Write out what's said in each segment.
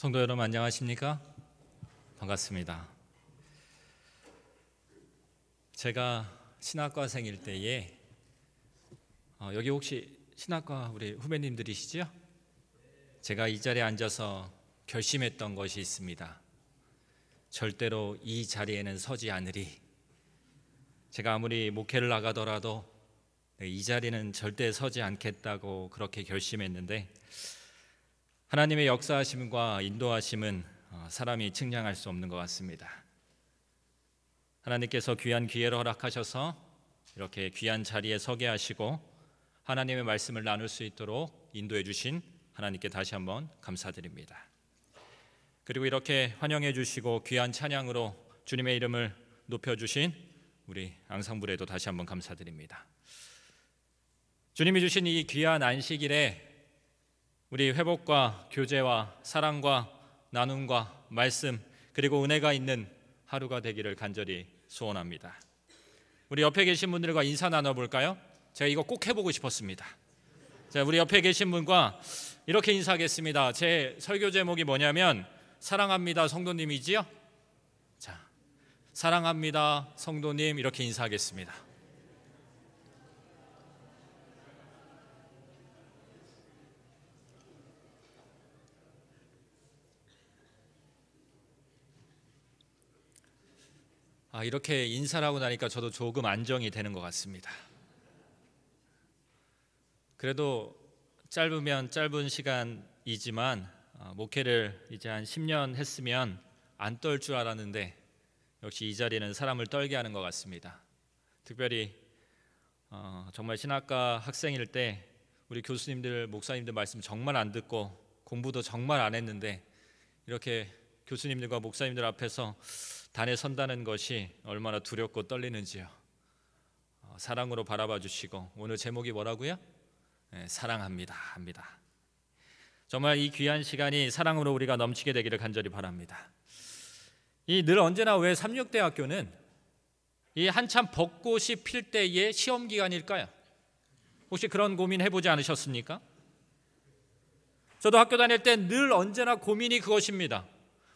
성도 여러분 안녕하십니까? 반갑습니다. 제가 신학과생일 때에 여기 혹시 신학과 우리 후배님들이시죠? 제가 이 자리에 앉아서 결심했던 것이 있습니다. 절대로 이 자리에는 서지 않으리. 제가 아무리 목회를 나가더라도 이 자리는 절대 서지 않겠다고 그렇게 결심했는데 하나님의 역사하심과 인도하심은 사람이 측량할 수 없는 것 같습니다. 하나님께서 귀한 기회를 허락하셔서 이렇게 귀한 자리에 서게 하시고 하나님의 말씀을 나눌 수 있도록 인도해 주신 하나님께 다시 한번 감사드립니다. 그리고 이렇게 환영해 주시고 귀한 찬양으로 주님의 이름을 높여주신 우리 앙상블에도 다시 한번 감사드립니다. 주님이 주신 이 귀한 안식일에 우리 회복과 교제와 사랑과 나눔과 말씀 그리고 은혜가 있는 하루가 되기를 간절히 소원합니다. 우리 옆에 계신 분들과 인사 나눠볼까요? 제가 이거 꼭 해보고 싶었습니다. 자, 우리 옆에 계신 분과 이렇게 인사하겠습니다. 제 설교 제목이 뭐냐면 사랑합니다 성도님이지요? 자, 사랑합니다 성도님 이렇게 인사하겠습니다. 이렇게 인사를 하고 나니까 저도 조금 안정이 되는 것 같습니다. 그래도 짧으면 짧은 시간이지만 목회를 이제 한 10년 했으면 안 떨 줄 알았는데 역시 이 자리는 사람을 떨게 하는 것 같습니다. 특별히 정말 신학과 학생일 때 우리 교수님들, 목사님들 말씀 정말 안 듣고 공부도 정말 안 했는데 이렇게 교수님들과 목사님들 앞에서 단에 선다는 것이 얼마나 두렵고 떨리는지요. 사랑으로 바라봐 주시고 오늘 제목이 뭐라고요? 사랑합니다 합니다. 정말 이 귀한 시간이 사랑으로 우리가 넘치게 되기를 간절히 바랍니다. 이 늘 언제나 왜 삼육대학교는 이 한참 벚꽃이 필 때의 시험 기간일까요? 혹시 그런 고민 해보지 않으셨습니까? 저도 학교 다닐 때 늘 언제나 고민이 그것입니다.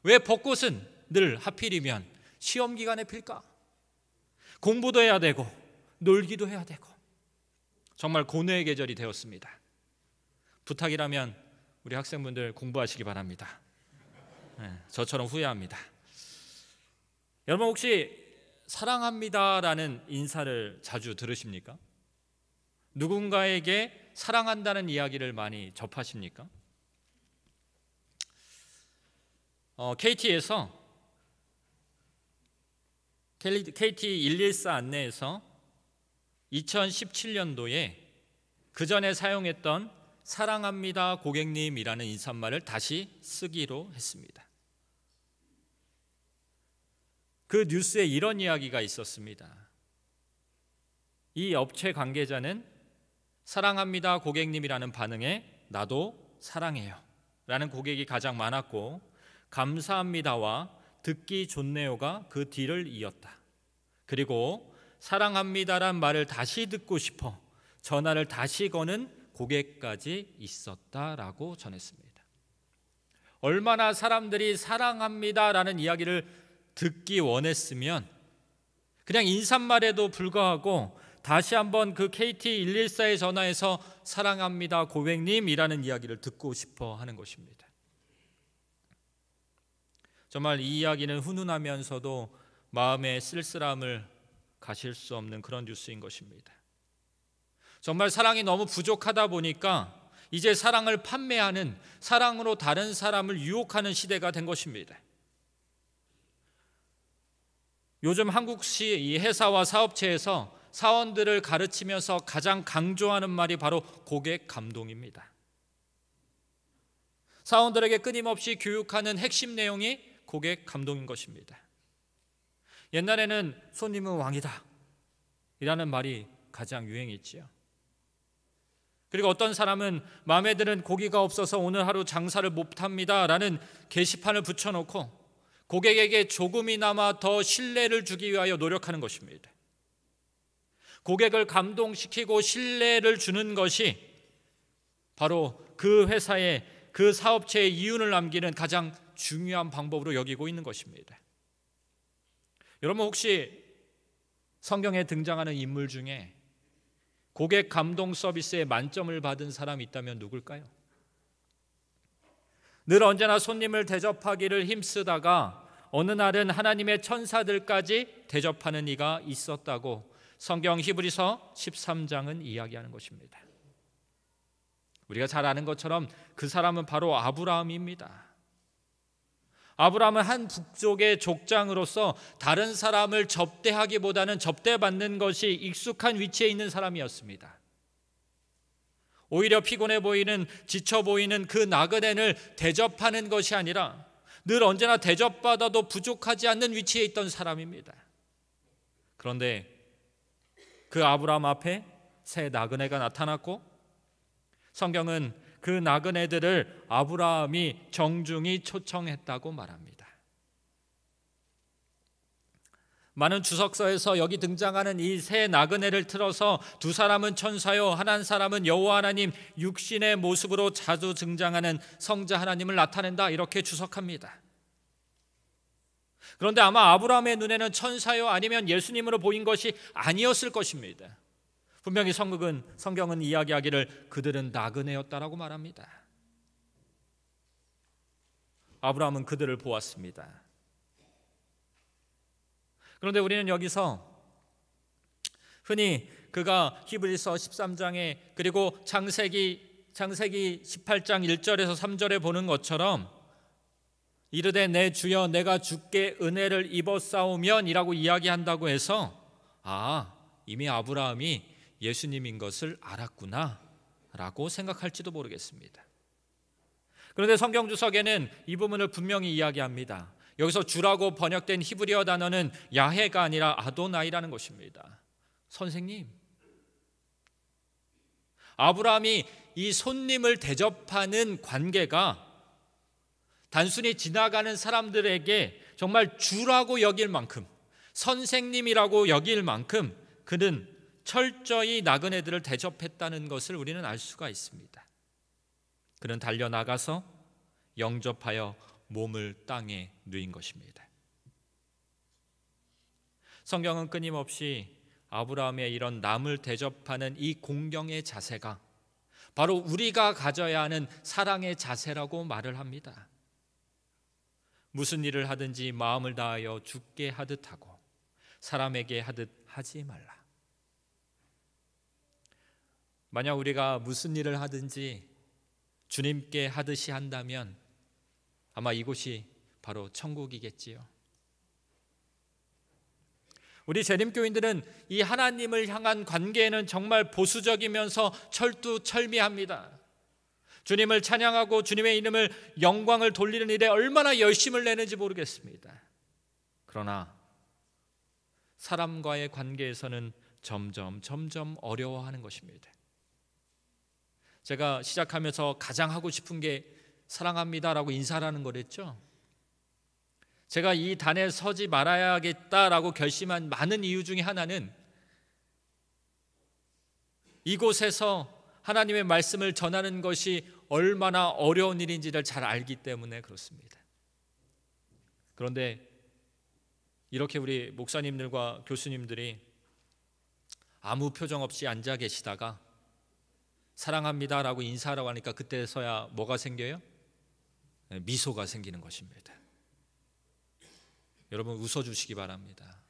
왜 벚꽃은 늘 하필이면 시험 기간에 필까? 공부도 해야 되고 놀기도 해야 되고 정말 고뇌의 계절이 되었습니다. 부탁이라면 우리 학생분들 공부하시기 바랍니다. 저처럼 후회합니다. 여러분 혹시 사랑합니다라는 인사를 자주 들으십니까? 누군가에게 사랑한다는 이야기를 많이 접하십니까? KT에서 KT114 안내에서 2017년도에 그 전에 사용했던 사랑합니다 고객님이라는 인사말을 다시 쓰기로 했습니다. 그 뉴스에 이런 이야기가 있었습니다. 이 업체 관계자는 사랑합니다 고객님이라는 반응에 나도 사랑해요 라는 고객이 가장 많았고 감사합니다와 듣기 좋네요가 그 뒤를 이었다. 그리고 사랑합니다란 말을 다시 듣고 싶어 전화를 다시 거는 고객까지 있었다라고 전했습니다. 얼마나 사람들이 사랑합니다라는 이야기를 듣기 원했으면 그냥 인사말에도 불구하고 다시 한번 그 KT114에 전화해서 사랑합니다 고객님이라는 이야기를 듣고 싶어 하는 것입니다. 정말 이 이야기는 훈훈하면서도 마음의 쓸쓸함을 가실 수 없는 그런 뉴스인 것입니다. 정말 사랑이 너무 부족하다 보니까 이제 사랑을 판매하는, 사랑으로 다른 사람을 유혹하는 시대가 된 것입니다. 요즘 한국시 이 회사와 사업체에서 사원들을 가르치면서 가장 강조하는 말이 바로 고객 감동입니다. 사원들에게 끊임없이 교육하는 핵심 내용이 고객 감동인 것입니다. 옛날에는 손님은 왕이다 이라는 말이 가장 유행했지요. 그리고 어떤 사람은 마음에 드는 고기가 없어서 오늘 하루 장사를 못합니다 라는 게시판을 붙여놓고 고객에게 조금이나마 더 신뢰를 주기 위하여 노력하는 것입니다. 고객을 감동시키고 신뢰를 주는 것이 바로 그 회사의 그 사업체의 이윤을 남기는 가장 중요한 방법으로 여기고 있는 것입니다. 여러분, 혹시 성경에 등장하는 인물 중에 고객 감동 서비스에 만점을 받은 사람이 있다면 누굴까요? 늘 언제나 손님을 대접하기를 힘쓰다가 어느 날은 하나님의 천사들까지 대접하는 이가 있었다고 성경 히브리서 13장은 이야기하는 것입니다. 우리가 잘 아는 것처럼 그 사람은 바로 아브라함입니다. 아브라함은 한 북쪽의 족장으로서 다른 사람을 접대하기보다는 접대받는 것이 익숙한 위치에 있는 사람이었습니다. 오히려 피곤해 보이는, 지쳐 보이는 그 나그네를 대접하는 것이 아니라 늘 언제나 대접받아도 부족하지 않는 위치에 있던 사람입니다. 그런데 그 아브라함 앞에 새 나그네가 나타났고 성경은 그 나그네들을 아브라함이 정중히 초청했다고 말합니다. 많은 주석서에서 여기 등장하는 이 세 나그네를 틀어서 두 사람은 천사요, 한 사람은 여호와 하나님 육신의 모습으로 자주 등장하는 성자 하나님을 나타낸다, 이렇게 주석합니다. 그런데 아마 아브라함의 눈에는 천사요 아니면 예수님으로 보인 것이 아니었을 것입니다. 분명히 성경은 이야기하기를 그들은 나그네였다라고 말합니다. 아브라함은 그들을 보았습니다. 그런데 우리는 여기서 흔히 그가 히브리서 13장에 그리고 창세기 18장 1절에서 3절에 보는 것처럼 이르되 내 주여 내가 주께 은혜를 입었사오면 이라고 이야기한다고 해서 이미 아브라함이 예수님인 것을 알았구나 라고 생각할지도 모르겠습니다. 그런데 성경 주석에는 이 부분을 분명히 이야기합니다. 여기서 주라고 번역된 히브리어 단어는 야헤가 아니라 아도나이라는 것입니다. 선생님, 아브라함이 이 손님을 대접하는 관계가 단순히 지나가는 사람들에게 정말 주라고 여길 만큼, 선생님이라고 여길 만큼 그는 철저히 나그네들을 대접했다는 것을 우리는 알 수가 있습니다. 그는 달려나가서 영접하여 몸을 땅에 누인 것입니다. 성경은 끊임없이 아브라함의 이런 남을 대접하는 이 공경의 자세가 바로 우리가 가져야 하는 사랑의 자세라고 말을 합니다. 무슨 일을 하든지 마음을 다하여 주께 하듯 하고 사람에게 하듯 하지 말라. 만약 우리가 무슨 일을 하든지 주님께 하듯이 한다면 아마 이곳이 바로 천국이겠지요. 우리 재림교인들은 이 하나님을 향한 관계에는 정말 보수적이면서 철두철미합니다. 주님을 찬양하고 주님의 이름을 영광을 돌리는 일에 얼마나 열심을 내는지 모르겠습니다. 그러나 사람과의 관계에서는 점점 어려워하는 것입니다. 제가 시작하면서 가장 하고 싶은 게 사랑합니다라고 인사하는 거랬죠. 제가 이 단에 서지 말아야겠다라고 결심한 많은 이유 중에 하나는 이곳에서 하나님의 말씀을 전하는 것이 얼마나 어려운 일인지를 잘 알기 때문에 그렇습니다. 그런데 이렇게 우리 목사님들과 교수님들이 아무 표정 없이 앉아 계시다가 사랑합니다라고 인사하라고 하니까 그때서야 뭐가 생겨요? 미소가 생기는 것입니다. 여러분 웃어주시기 바랍니다.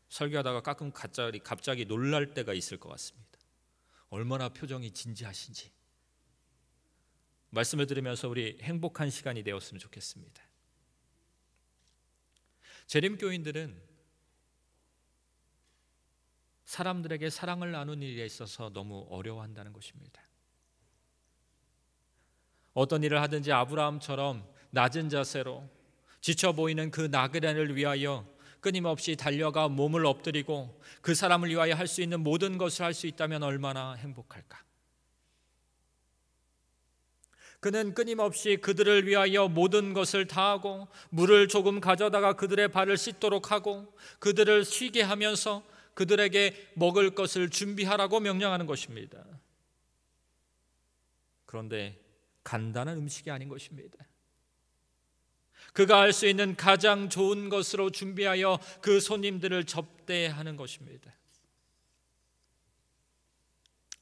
설교하다가 가끔 갑자기 놀랄 때가 있을 것 같습니다. 얼마나 표정이 진지하신지. 말씀을 들으면서 우리 행복한 시간이 되었으면 좋겠습니다. 재림교인들은 사람들에게 사랑을 나누는 일에 있어서 너무 어려워한다는 것입니다. 어떤 일을 하든지 아브라함처럼 낮은 자세로 지쳐 보이는 그 나그네를 위하여 끊임없이 달려가 몸을 엎드리고 그 사람을 위하여 할 수 있는 모든 것을 할 수 있다면 얼마나 행복할까. 그는 끊임없이 그들을 위하여 모든 것을 다하고 물을 조금 가져다가 그들의 발을 씻도록 하고 그들을 쉬게 하면서 그들에게 먹을 것을 준비하라고 명령하는 것입니다. 그런데 간단한 음식이 아닌 것입니다. 그가 할 수 있는 가장 좋은 것으로 준비하여 그 손님들을 접대하는 것입니다.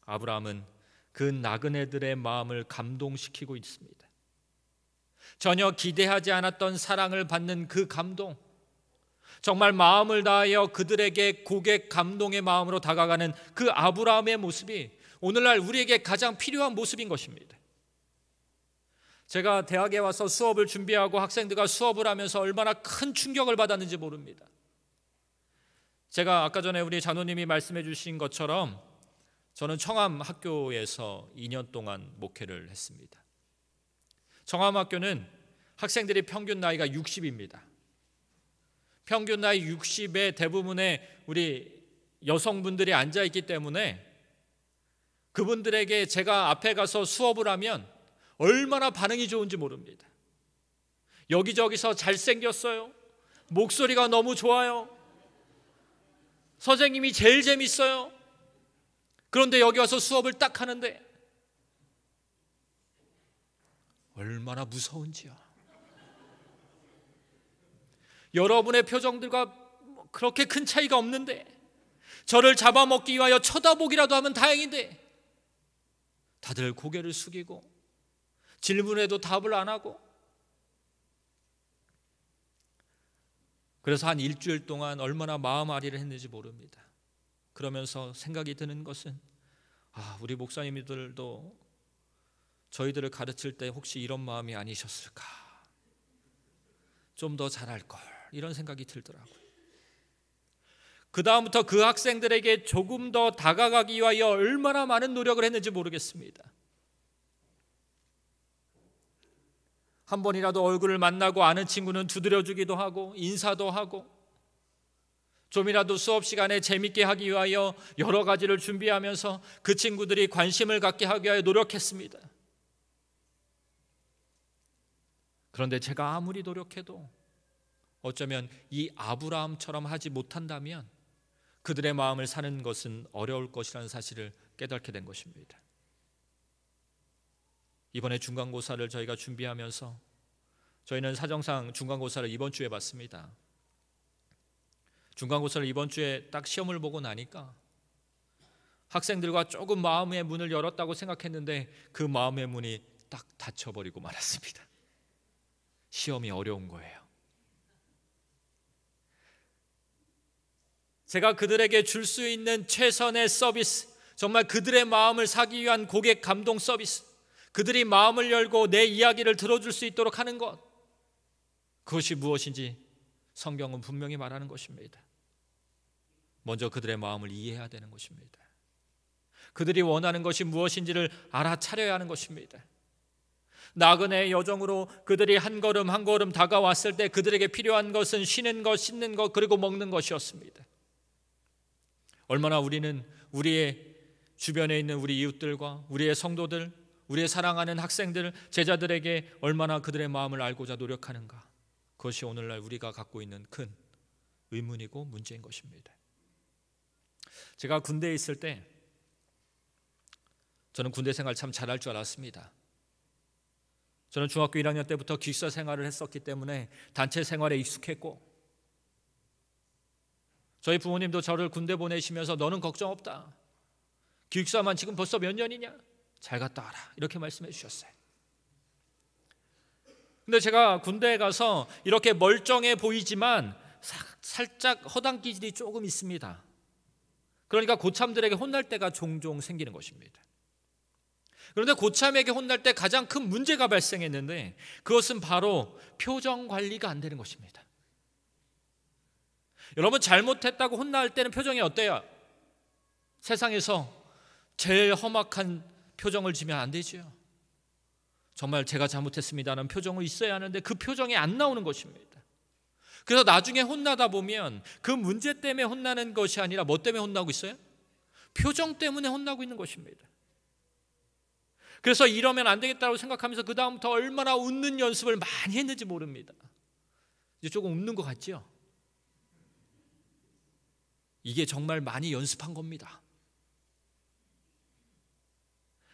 아브라함은 그 나그네들의 마음을 감동시키고 있습니다. 전혀 기대하지 않았던 사랑을 받는 그 감동, 정말 마음을 다하여 그들에게 고객 감동의 마음으로 다가가는 그 아브라함의 모습이 오늘날 우리에게 가장 필요한 모습인 것입니다. 제가 대학에 와서 수업을 준비하고 학생들과 수업을 하면서 얼마나 큰 충격을 받았는지 모릅니다. 제가 아까 전에 우리 장로님이 말씀해 주신 것처럼 저는 청암학교에서 2년 동안 목회를 했습니다. 청암학교는 학생들의 평균 나이가 60입니다. 평균 나이 60에 대부분의 우리 여성분들이 앉아있기 때문에 그분들에게 제가 앞에 가서 수업을 하면 얼마나 반응이 좋은지 모릅니다. 여기저기서 잘생겼어요. 목소리가 너무 좋아요. 선생님이 제일 재밌어요. 그런데 여기 와서 수업을 딱 하는데 얼마나 무서운지요. 여러분의 표정들과 그렇게 큰 차이가 없는데 저를 잡아먹기 위하여 쳐다보기라도 하면 다행인데 다들 고개를 숙이고 질문에도 답을 안 하고, 그래서 한 일주일 동안 얼마나 마음앓이를 했는지 모릅니다. 그러면서 생각이 드는 것은 우리 목사님들도 저희들을 가르칠 때 혹시 이런 마음이 아니셨을까, 좀 더 잘할 걸, 이런 생각이 들더라고요. 그 다음부터 그 학생들에게 조금 더 다가가기 위하여 얼마나 많은 노력을 했는지 모르겠습니다. 한 번이라도 얼굴을 만나고 아는 친구는 두드려주기도 하고 인사도 하고, 좀이라도 수업 시간에 재밌게 하기 위하여 여러 가지를 준비하면서 그 친구들이 관심을 갖게 하기 위하여 노력했습니다. 그런데 제가 아무리 노력해도 어쩌면 이 아브라함처럼 하지 못한다면 그들의 마음을 사는 것은 어려울 것이라는 사실을 깨닫게 된 것입니다. 이번에 중간고사를 저희가 준비하면서 저희는 사정상 중간고사를 이번 주에 봤습니다. 중간고사를 이번 주에 딱 시험을 보고 나니까 학생들과 조금 마음의 문을 열었다고 생각했는데 그 마음의 문이 딱 닫혀버리고 말았습니다. 시험이 어려운 거예요. 제가 그들에게 줄 수 있는 최선의 서비스, 정말 그들의 마음을 사기 위한 고객 감동 서비스, 그들이 마음을 열고 내 이야기를 들어줄 수 있도록 하는 것, 그것이 무엇인지 성경은 분명히 말하는 것입니다. 먼저 그들의 마음을 이해해야 되는 것입니다. 그들이 원하는 것이 무엇인지를 알아차려야 하는 것입니다. 나그네의 여정으로 그들이 한 걸음 한 걸음 다가왔을 때 그들에게 필요한 것은 쉬는 것, 씻는 것, 그리고 먹는 것이었습니다. 얼마나 우리는 우리의 주변에 있는 우리 이웃들과 우리의 성도들, 우리의 사랑하는 학생들, 제자들에게 얼마나 그들의 마음을 알고자 노력하는가, 그것이 오늘날 우리가 갖고 있는 큰 의문이고 문제인 것입니다. 제가 군대에 있을 때 저는 군대 생활 참 잘할 줄 알았습니다. 저는 중학교 1학년 때부터 기숙사 생활을 했었기 때문에 단체 생활에 익숙했고, 저희 부모님도 저를 군대 보내시면서 너는 걱정 없다, 기숙사만 지금 벌써 몇 년이냐, 잘 갔다 와라, 이렇게 말씀해 주셨어요. 근데 제가 군대에 가서 이렇게 멀쩡해 보이지만 살짝 허당 기질이 조금 있습니다. 그러니까 고참들에게 혼날 때가 종종 생기는 것입니다. 그런데 고참에게 혼날 때 가장 큰 문제가 발생했는데 그것은 바로 표정 관리가 안 되는 것입니다. 여러분, 잘못했다고 혼날 때는 표정이 어때요? 세상에서 제일 험악한 표정을 지면 안 되죠. 정말 제가 잘못했습니다라는 표정이 있어야 하는데 그 표정이 안 나오는 것입니다. 그래서 나중에 혼나다 보면 그 문제 때문에 혼나는 것이 아니라 뭐 때문에 혼나고 있어요? 표정 때문에 혼나고 있는 것입니다. 그래서 이러면 안 되겠다고 생각하면서 그 다음부터 얼마나 웃는 연습을 많이 했는지 모릅니다. 이제 조금 웃는 것 같죠? 이게 정말 많이 연습한 겁니다.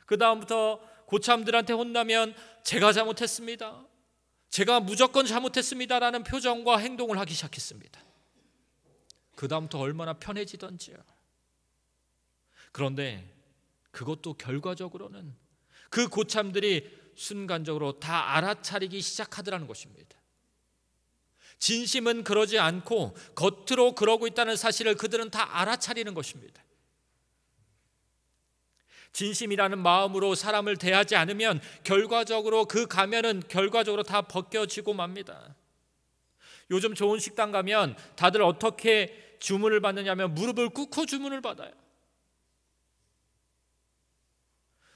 그 다음부터 고참들한테 혼나면 제가 잘못했습니다, 제가 무조건 잘못했습니다라는 표정과 행동을 하기 시작했습니다. 그 다음부터 얼마나 편해지던지요. 그런데 그것도 결과적으로는 그 고참들이 순간적으로 다 알아차리기 시작하더라는 것입니다. 진심은 그러지 않고 겉으로 그러고 있다는 사실을 그들은 다 알아차리는 것입니다. 진심이라는 마음으로 사람을 대하지 않으면 결과적으로 그 가면은 결과적으로 다 벗겨지고 맙니다. 요즘 좋은 식당 가면 다들 어떻게 주문을 받느냐면 무릎을 꿇고 주문을 받아요.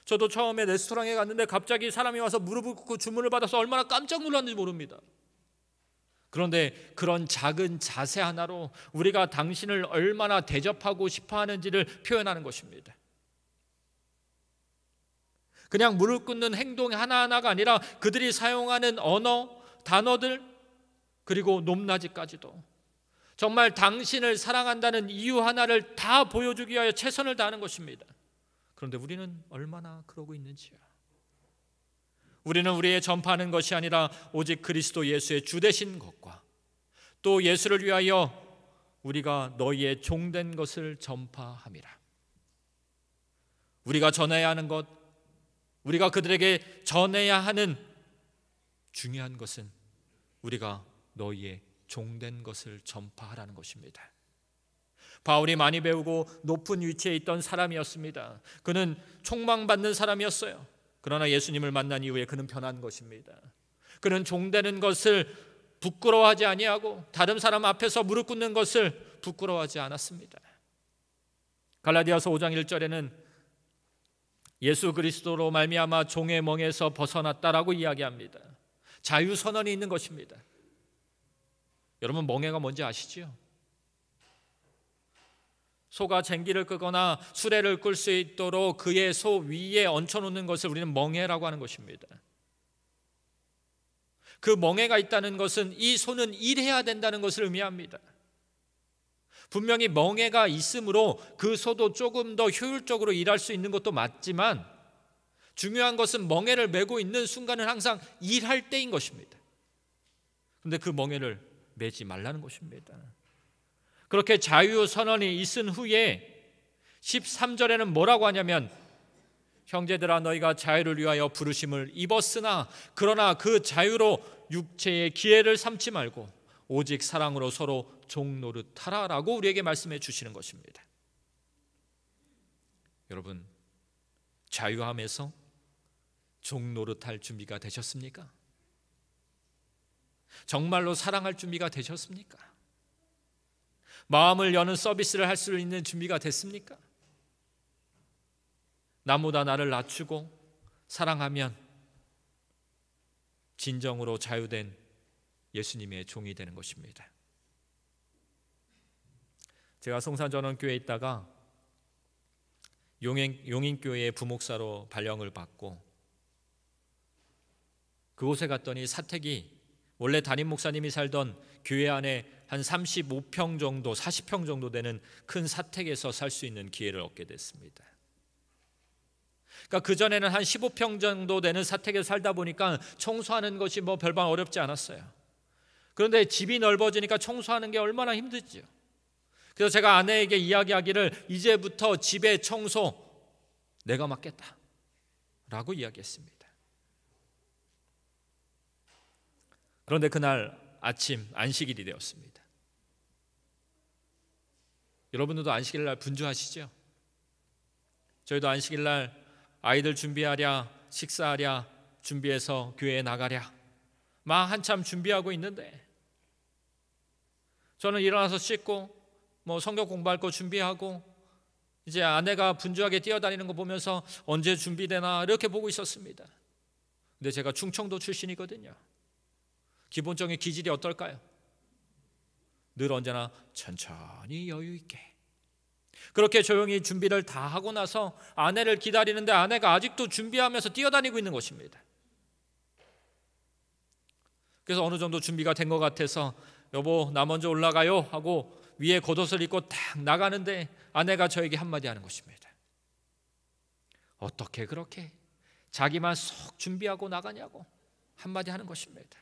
저도 처음에 레스토랑에 갔는데 갑자기 사람이 와서 무릎을 꿇고 주문을 받아서 얼마나 깜짝 놀랐는지 모릅니다. 그런데 그런 작은 자세 하나로 우리가 당신을 얼마나 대접하고 싶어 하는지를 표현하는 것입니다. 그냥 무릎 꿇는 행동 하나하나가 아니라 그들이 사용하는 언어, 단어들, 그리고 높낮이까지도 정말 당신을 사랑한다는 이유 하나를 다 보여주기 위하여 최선을 다하는 것입니다. 그런데 우리는 얼마나 그러고 있는지요. 우리는 우리의 전파하는 것이 아니라 오직 그리스도 예수의 주 되신 것과 또 예수를 위하여 우리가 너희의 종된 것을 전파함이라. 우리가 전해야 하는 것, 우리가 그들에게 전해야 하는 중요한 것은 우리가 너희의 종된 것을 전파하라는 것입니다. 바울이 많이 배우고 높은 위치에 있던 사람이었습니다. 그는 총망받는 사람이었어요. 그러나 예수님을 만난 이후에 그는 변한 것입니다. 그는 종되는 것을 부끄러워하지 아니하고 다른 사람 앞에서 무릎 꿇는 것을 부끄러워하지 않았습니다. 갈라디아서 5장 1절에는 예수 그리스도로 말미암아 종의 멍에서 벗어났다라고 이야기합니다. 자유선언이 있는 것입니다. 여러분, 멍에가 뭔지 아시지요? 소가 쟁기를 끄거나 수레를 끌 수 있도록 그의 소 위에 얹혀놓는 것을 우리는 멍에라고 하는 것입니다. 그 멍에가 있다는 것은 이 소는 일해야 된다는 것을 의미합니다. 분명히 멍에가 있으므로 그 소도 조금 더 효율적으로 일할 수 있는 것도 맞지만 중요한 것은 멍에를 메고 있는 순간은 항상 일할 때인 것입니다. 그런데 그 멍에를 매지 말라는 것입니다. 그렇게 자유선언이 있은 후에 13절에는 뭐라고 하냐면 형제들아 너희가 자유를 위하여 부르심을 입었으나 그러나 그 자유로 육체의 기회를 삼지 말고 오직 사랑으로 서로 종노릇하라라고 우리에게 말씀해 주시는 것입니다. 여러분, 자유함에서 종노릇할 준비가 되셨습니까? 정말로 사랑할 준비가 되셨습니까? 마음을 여는 서비스를 할 수 있는 준비가 됐습니까? 나보다 나를 낮추고 사랑하면 진정으로 자유된 예수님의 종이 되는 것입니다. 제가 성산전원교회에 있다가 용인교회의 부목사로 발령을 받고 그곳에 갔더니 사택이 원래 담임 목사님이 살던 교회 안에 한 35평 정도, 40평 정도 되는 큰 사택에서 살 수 있는 기회를 얻게 됐습니다. 그러니까 그전에는 한 15평 정도 되는 사택에서 살다 보니까 청소하는 것이 뭐 별반 어렵지 않았어요. 그런데 집이 넓어지니까 청소하는 게 얼마나 힘들지요. 그래서 제가 아내에게 이야기하기를 이제부터 집의 청소 내가 맡겠다 라고 이야기했습니다. 그런데 그날 아침 안식일이 되었습니다. 여러분들도 안식일 날 분주하시죠? 저희도 안식일 날 아이들 준비하랴, 식사하랴, 준비해서 교회에 나가랴 막 한참 준비하고 있는데 저는 일어나서 씻고 뭐 성경 공부할 거 준비하고 이제 아내가 분주하게 뛰어다니는 거 보면서 언제 준비되나 이렇게 보고 있었습니다. 근데 제가 충청도 출신이거든요. 기본적인 기질이 어떨까요? 늘 언제나 천천히 여유 있게 그렇게 조용히 준비를 다 하고 나서 아내를 기다리는데 아내가 아직도 준비하면서 뛰어다니고 있는 것입니다. 그래서 어느 정도 준비가 된 것 같아서 여보 나 먼저 올라가요 하고 위에 겉옷을 입고 딱 나가는데 아내가 저에게 한마디 하는 것입니다. 어떻게 그렇게 자기만 쏙 준비하고 나가냐고 한마디 하는 것입니다.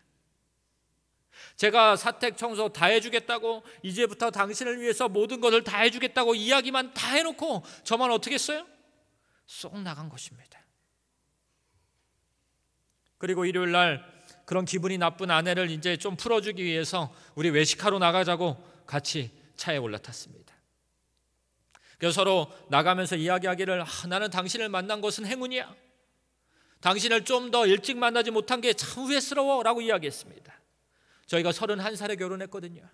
제가 사택 청소 다 해주겠다고, 이제부터 당신을 위해서 모든 것을 다 해주겠다고 이야기만 다 해놓고 저만 어떻게 했어요? 쏙 나간 것입니다. 그리고 일요일 날 그런 기분이 나쁜 아내를 이제 좀 풀어주기 위해서 우리 외식하러 나가자고 같이 차에 올라탔습니다. 그래서 서로 나가면서 이야기하기를, 나는 당신을 만난 것은 행운이야. 당신을 좀 더 일찍 만나지 못한 게 참 후회스러워 라고 이야기했습니다. 저희가 31살에 결혼했거든요.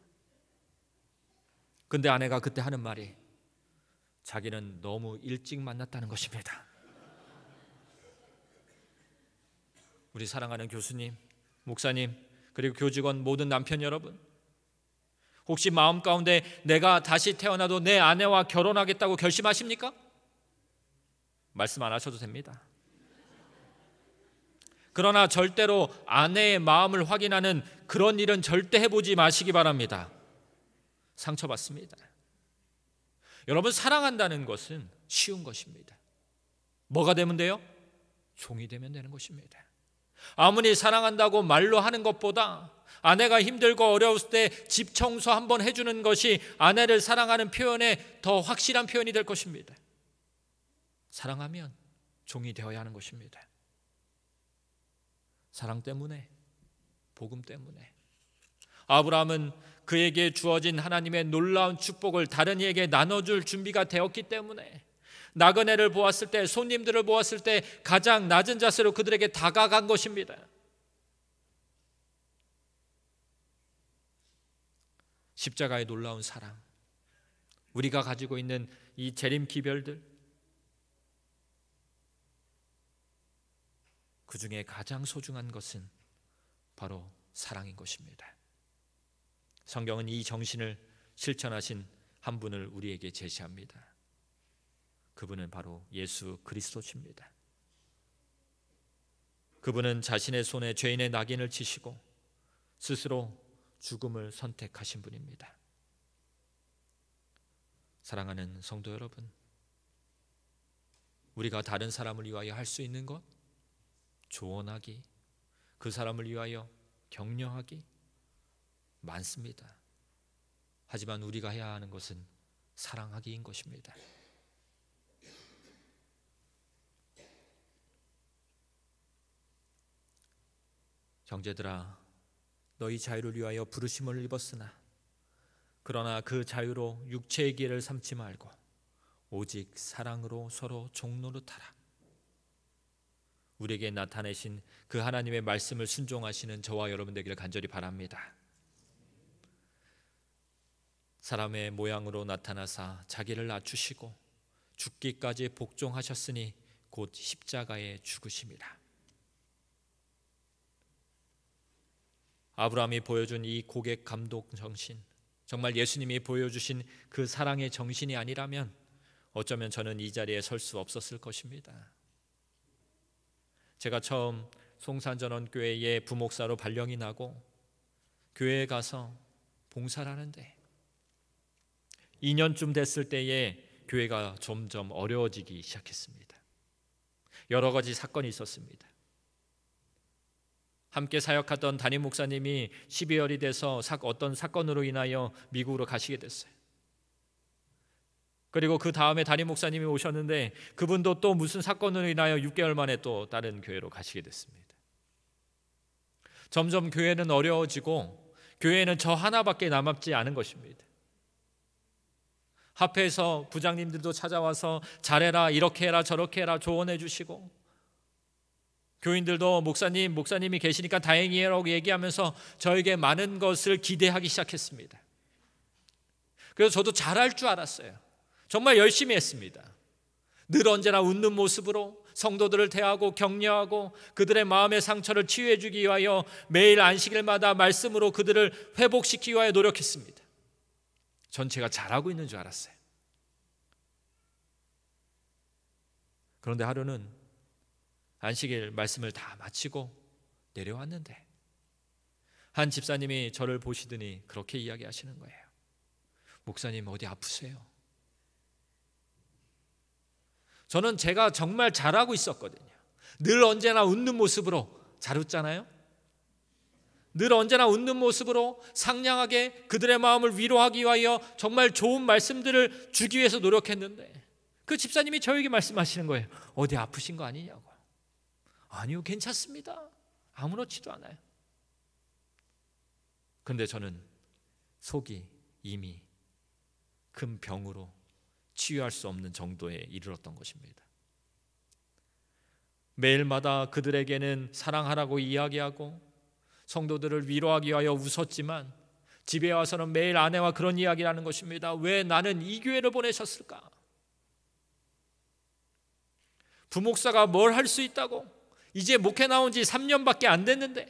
근데 아내가 그때 하는 말이 자기는 너무 일찍 만났다는 것입니다. 우리 사랑하는 교수님, 목사님, 그리고 교직원 모든 남편 여러분, 혹시 마음 가운데 내가 다시 태어나도 내 아내와 결혼하겠다고 결심하십니까? 말씀 안 하셔도 됩니다. 그러나 절대로 아내의 마음을 확인하는 그런 일은 절대 해보지 마시기 바랍니다. 상처받습니다. 여러분, 사랑한다는 것은 쉬운 것입니다. 뭐가 되면 돼요? 종이 되면 되는 것입니다. 아무리 사랑한다고 말로 하는 것보다 아내가 힘들고 어려웠을 때 집 청소 한번 해주는 것이 아내를 사랑하는 표현에 더 확실한 표현이 될 것입니다. 사랑하면 종이 되어야 하는 것입니다. 사랑 때문에, 복음 때문에 아브라함은 그에게 주어진 하나님의 놀라운 축복을 다른 이에게 나눠줄 준비가 되었기 때문에 나그네를 보았을 때, 손님들을 보았을 때 가장 낮은 자세로 그들에게 다가간 것입니다. 십자가의 놀라운 사랑, 우리가 가지고 있는 이 재림 기별들, 그 중에 가장 소중한 것은 바로 사랑인 것입니다. 성경은 이 정신을 실천하신 한 분을 우리에게 제시합니다. 그분은 바로 예수 그리스도십니다. 그분은 자신의 손에 죄인의 낙인을 치시고 스스로 죽음을 선택하신 분입니다. 사랑하는 성도 여러분, 우리가 다른 사람을 위하여 할 수 있는 것, 조언하기, 그 사람을 위하여 격려하기 많습니다. 하지만 우리가 해야 하는 것은 사랑하기인 것입니다. 형제들아, 너희 자유를 위하여 부르심을 입었으나 그러나 그 자유로 육체의 길을 삼지 말고 오직 사랑으로 서로 종노릇하라. 우리에게 나타내신 그 하나님의 말씀을 순종하시는 저와 여러분 되기를 간절히 바랍니다. 사람의 모양으로 나타나사 자기를 낮추시고 죽기까지 복종하셨으니 곧 십자가에 죽으심이라. 아브라함이 보여준 이 고객 감독 정신, 정말 예수님이 보여주신 그 사랑의 정신이 아니라면 어쩌면 저는 이 자리에 설 수 없었을 것입니다. 제가 처음 송산전원교회의 부목사로 발령이 나고 교회에 가서 봉사를 하는데 2년쯤 됐을 때에 교회가 점점 어려워지기 시작했습니다. 여러 가지 사건이 있었습니다. 함께 사역하던 담임 목사님이 12월이 돼서 어떤 사건으로 인하여 미국으로 가시게 됐어요. 그리고 그 다음에 담임 목사님이 오셨는데 그분도 또 무슨 사건으로 인하여 6개월 만에 또 다른 교회로 가시게 됐습니다. 점점 교회는 어려워지고 교회는 저 하나밖에 남지 않은 것입니다. 합회에서 부장님들도 찾아와서 잘해라, 이렇게 해라, 저렇게 해라 조언해 주시고, 교인들도 목사님이 계시니까 다행이에요라고 얘기하면서 저에게 많은 것을 기대하기 시작했습니다. 그래서 저도 잘할 줄 알았어요. 정말 열심히 했습니다. 늘 언제나 웃는 모습으로 성도들을 대하고 격려하고 그들의 마음의 상처를 치유해 주기 위하여 매일 안식일마다 말씀으로 그들을 회복시키기 위하여 노력했습니다. 전 제가 잘하고 있는 줄 알았어요. 그런데 하루는 안식일 말씀을 다 마치고 내려왔는데 한 집사님이 저를 보시더니 그렇게 이야기하시는 거예요. 목사님 어디 아프세요? 저는 제가 정말 잘하고 있었거든요. 늘 언제나 웃는 모습으로 잘 웃잖아요. 늘 언제나 웃는 모습으로 상냥하게 그들의 마음을 위로하기 위하여 정말 좋은 말씀들을 주기 위해서 노력했는데 그 집사님이 저에게 말씀하시는 거예요. 어디 아프신 거 아니냐고. 아니요, 괜찮습니다. 아무렇지도 않아요. 그런데 저는 속이 이미 큰 병으로 치유할 수 없는 정도에 이르렀던 것입니다. 매일마다 그들에게는 사랑하라고 이야기하고 성도들을 위로하기 위하여 웃었지만 집에 와서는 매일 아내와 그런 이야기를 하는 것입니다. 왜 나는 이 교회를 보내셨을까? 부목사가 뭘 할 수 있다고? 이제 목회 나온 지 3년밖에 안 됐는데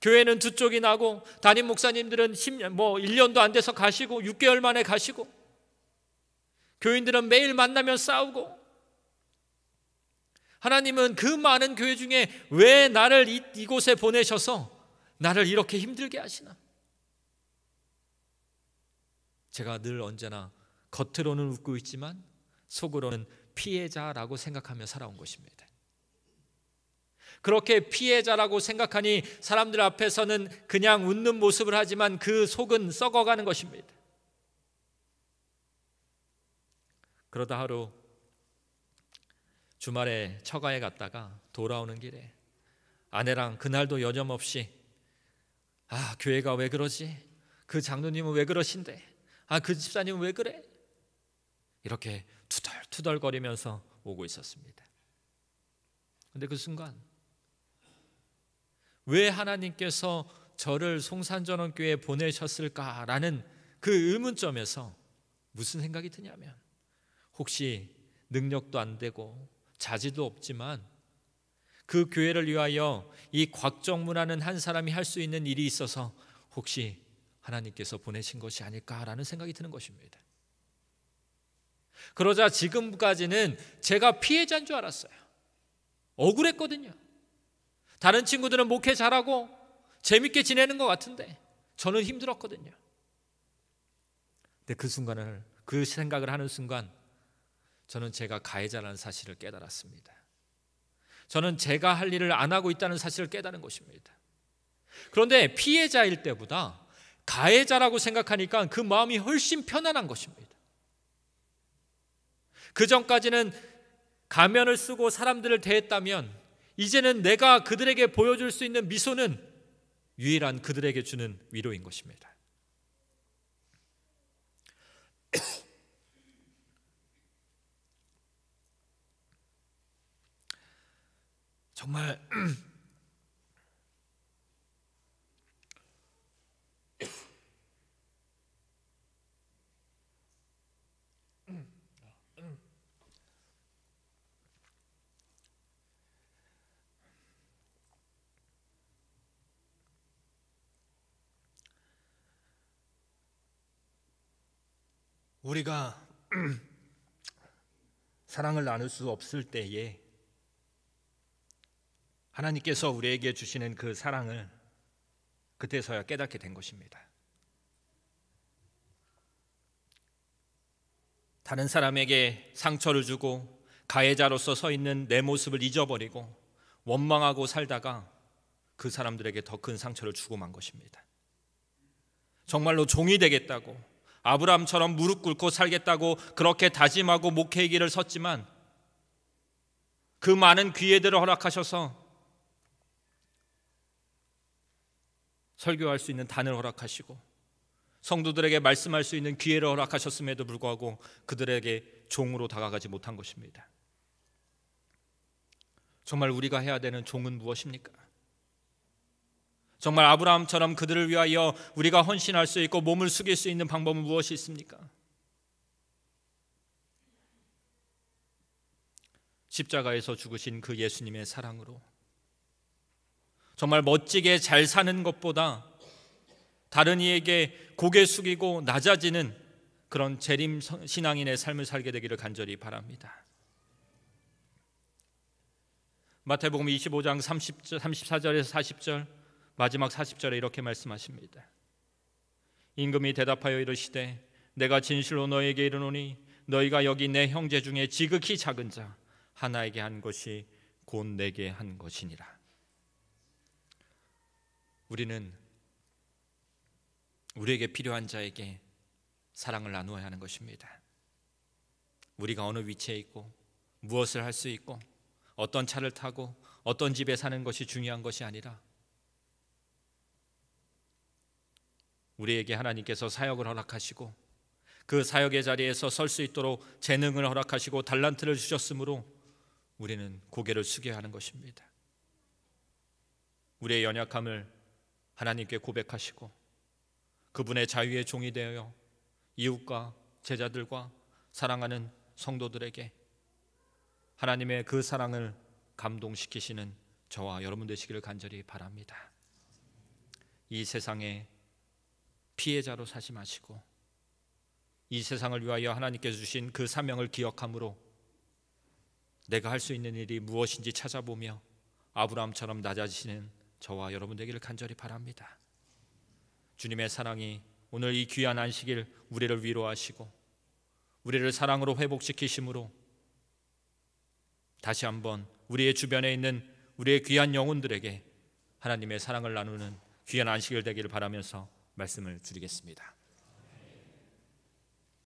교회는 두 쪽이 나고 담임 목사님들은 1년도 안 돼서 가시고 6개월 만에 가시고 교인들은 매일 만나면 싸우고 하나님은 그 많은 교회 중에 왜 나를 이곳에 보내셔서 나를 이렇게 힘들게 하시나? 제가 늘 언제나 겉으로는 웃고 있지만 속으로는 피해자라고 생각하며 살아온 것입니다. 그렇게 피해자라고 생각하니 사람들 앞에서는 그냥 웃는 모습을 하지만 그 속은 썩어가는 것입니다. 그러다 하루 주말에 처가에 갔다가 돌아오는 길에 아내랑 그날도 여념없이 교회가 왜 그러지? 그 장로님은 왜 그러신데? 그 집사님은 왜 그래? 이렇게 투덜투덜거리면서 오고 있었습니다. 그런데 그 순간 왜 하나님께서 저를 송산전원교회에 보내셨을까라는 그 의문점에서 무슨 생각이 드냐면 혹시 능력도 안 되고 자질도 없지만 그 교회를 위하여 이 곽정무라는 한 사람이 할 수 있는 일이 있어서 혹시 하나님께서 보내신 것이 아닐까라는 생각이 드는 것입니다. 그러자 지금까지는 제가 피해자인 줄 알았어요. 억울했거든요. 다른 친구들은 목회 잘하고 재밌게 지내는 것 같은데 저는 힘들었거든요. 근데 그 생각을 하는 순간 저는 제가 가해자라는 사실을 깨달았습니다. 저는 제가 할 일을 안 하고 있다는 사실을 깨달은 것입니다. 그런데 피해자일 때보다 가해자라고 생각하니까 그 마음이 훨씬 편안한 것입니다. 그 전까지는 가면을 쓰고 사람들을 대했다면 이제는 내가 그들에게 보여줄 수 있는 미소는 유일한 그들에게 주는 위로인 것입니다. 정말 우리가 사랑을 나눌 수 없을 때에 하나님께서 우리에게 주시는 그 사랑을 그때서야 깨닫게 된 것입니다. 다른 사람에게 상처를 주고 가해자로서 서 있는 내 모습을 잊어버리고 원망하고 살다가 그 사람들에게 더 큰 상처를 주고 만 것입니다. 정말로 종이 되겠다고 아브라함처럼 무릎 꿇고 살겠다고 그렇게 다짐하고 목회의 길을 섰지만 그 많은 기회들을 허락하셔서 설교할 수 있는 단을 허락하시고 성도들에게 말씀할 수 있는 기회를 허락하셨음에도 불구하고 그들에게 종으로 다가가지 못한 것입니다. 정말 우리가 해야 되는 종은 무엇입니까? 정말 아브라함처럼 그들을 위하여 우리가 헌신할 수 있고 몸을 숙일 수 있는 방법은 무엇이 있습니까? 십자가에서 죽으신 그 예수님의 사랑으로 정말 멋지게 잘 사는 것보다 다른 이에게 고개 숙이고 낮아지는 그런 재림 신앙인의 삶을 살게 되기를 간절히 바랍니다. 마태복음 25장 34절에서 40절 마지막 40절에 이렇게 말씀하십니다. 임금이 대답하여 이르시되 내가 진실로 너에게 이르노니 너희가 여기 내 형제 중에 지극히 작은 자 하나에게 한 것이 곧 내게 한 것이니라. 우리는 우리에게 필요한 자에게 사랑을 나누어야 하는 것입니다. 우리가 어느 위치에 있고 무엇을 할 수 있고 어떤 차를 타고 어떤 집에 사는 것이 중요한 것이 아니라 우리에게 하나님께서 사역을 허락하시고 그 사역의 자리에서 설 수 있도록 재능을 허락하시고 달란트를 주셨으므로 우리는 고개를 숙여야 하는 것입니다. 우리의 연약함을 하나님께 고백하시고 그분의 자유의 종이 되어 이웃과 제자들과 사랑하는 성도들에게 하나님의 그 사랑을 감동시키시는 저와 여러분 되시기를 간절히 바랍니다. 이 세상에 피해자로 사지 마시고 이 세상을 위하여 하나님께서 주신 그 사명을 기억함으로 내가 할 수 있는 일이 무엇인지 찾아보며 아브라함처럼 낮아지시는 저와 여러분 되기를 간절히 바랍니다. 주님의 사랑이 오늘 이 귀한 안식일 우리를 위로하시고 우리를 사랑으로 회복시키심으로 다시 한번 우리의 주변에 있는 우리의 귀한 영혼들에게 하나님의 사랑을 나누는 귀한 안식일 되기를 바라면서 말씀을 드리겠습니다.